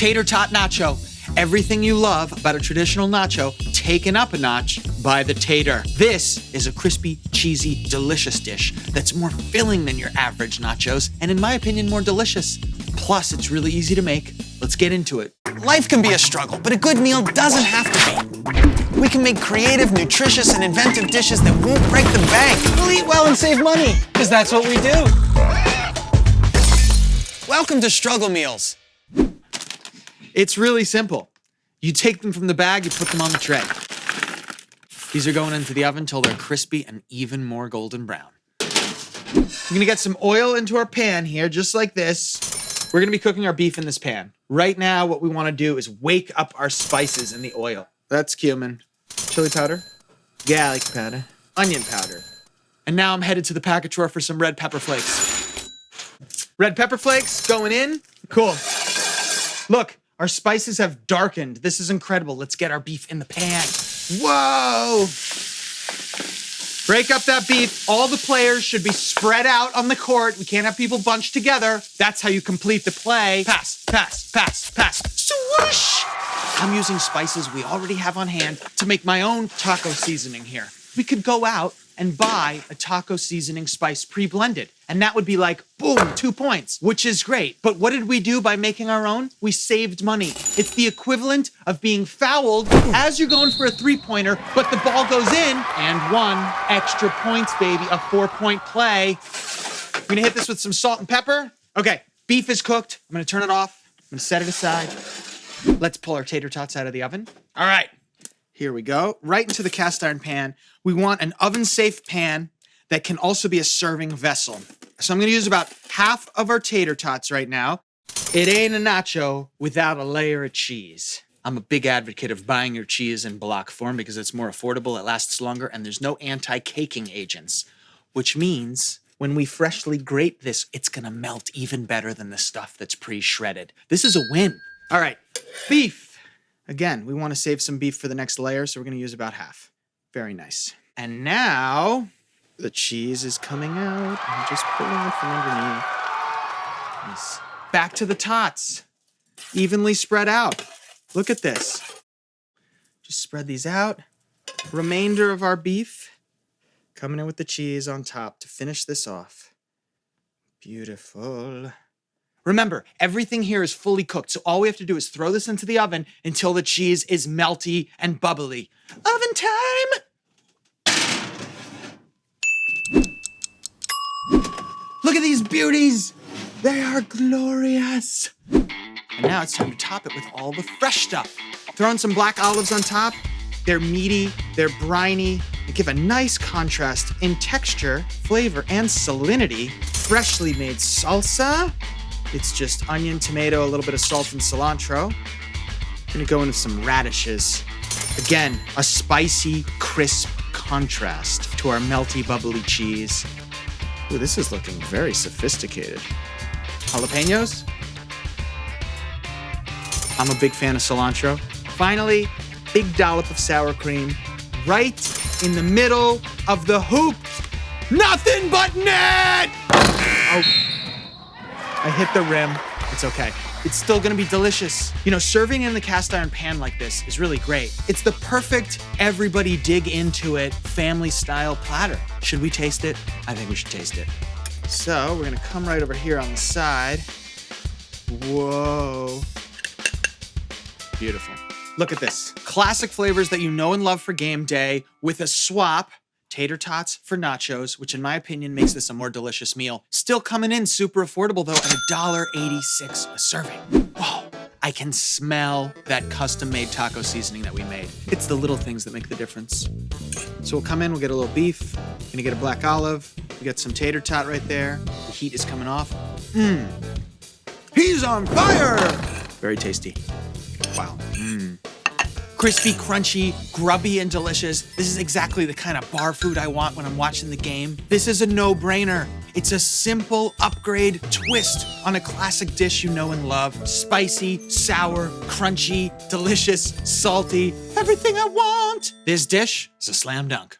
tater tot nacho. Everything you love about a traditional nacho taken up a notch by the tater. This is a crispy, cheesy, delicious dish that's more filling than your average nachos, and in my opinion, more delicious. Plus, it's really easy to make. Let's get into it. Life can be a struggle, but a good meal doesn't have to be. We can make creative, nutritious, and inventive dishes that won't break the bank. We'll eat well and save money, because that's what we do. Welcome to Struggle Meals. It's really simple. You take them from the bag, you put them on the tray. These are going into the oven until they're crispy and even more golden brown. We're gonna get some oil into our pan here, just like this. We're gonna be cooking our beef in this pan. Right now, what we wanna do is wake up our spices in the oil. That's cumin, chili powder, garlic powder, onion powder. And now I'm headed to the package drawer for some red pepper flakes. Red pepper flakes going in. Cool. Look, our spices have darkened. This is incredible. Let's get our beef in the pan. Whoa! Break up that beef. All the players should be spread out on the court. We can't have people bunched together. That's how you complete the play. Pass, pass, pass, pass. Swoosh! I'm using spices we already have on hand to make my own taco seasoning here. We could go out and buy a taco seasoning spice pre-blended. And that would be like, boom, 2 points, which is great. But what did we do by making our own? We saved money. It's the equivalent of being fouled as you're going for a three-pointer, but the ball goes in, and 1 extra points, baby, a 4-point play. I'm gonna hit this with some salt and pepper. Okay, beef is cooked. I'm gonna turn it off. I'm gonna set it aside. Let's pull our tater tots out of the oven. All right, here we go. Right into the cast iron pan. We want an oven-safe pan that can also be a serving vessel. So I'm gonna use about half of our tater tots right now. It ain't a nacho without a layer of cheese. I'm a big advocate of buying your cheese in block form because it's more affordable, it lasts longer, and there's no anti-caking agents, which means when we freshly grate this, it's gonna melt even better than the stuff that's pre-shredded. This is a win. All right, beef. Again, we wanna save some beef for the next layer, so we're gonna use about half. Very nice. And now, the cheese is coming out. I'm just pulling it from underneath. Nice. Back to the tots. Evenly spread out. Look at this. Just spread these out. Remainder of our beef coming in with the cheese on top to finish this off. Beautiful. Remember, everything here is fully cooked, so all we have to do is throw this into the oven until the cheese is melty and bubbly. Oven time! Look at these beauties! They are glorious! And now it's time to top it with all the fresh stuff. Throw in some black olives on top. They're meaty, they're briny. They give a nice contrast in texture, flavor, and salinity. Freshly made salsa. It's just onion, tomato, a little bit of salt and cilantro. Gonna go in with some radishes. Again, a spicy, crisp contrast to our melty, bubbly cheese. Ooh, this is looking very sophisticated. Jalapenos. I'm a big fan of cilantro. Finally, big dollop of sour cream right in the middle of the hoop. Nothing but net! Oh, I hit the rim. It's okay. It's still gonna be delicious. You know, serving in the cast iron pan like this is really great. It's the perfect everybody dig into it family style platter. Should we taste it? I think we should taste it. So we're gonna come right over here on the side. Whoa. Beautiful. Look at this. Classic flavors that you know and love for game day with a swap. Tater tots for nachos, which in my opinion makes this a more delicious meal. Still coming in super affordable though at $1.86 a serving. Whoa, I can smell that custom-made taco seasoning that we made. It's the little things that make the difference. So we'll come in, we'll get a little beef, gonna get a black olive, we got some tater tot right there. The heat is coming off. He's on fire! Very tasty. Wow. Crispy, crunchy, grubby, and delicious. This is exactly the kind of bar food I want when I'm watching the game. This is a no-brainer. It's a simple upgrade twist on a classic dish you know and love. Spicy, sour, crunchy, delicious, salty, everything I want. This dish is a slam dunk.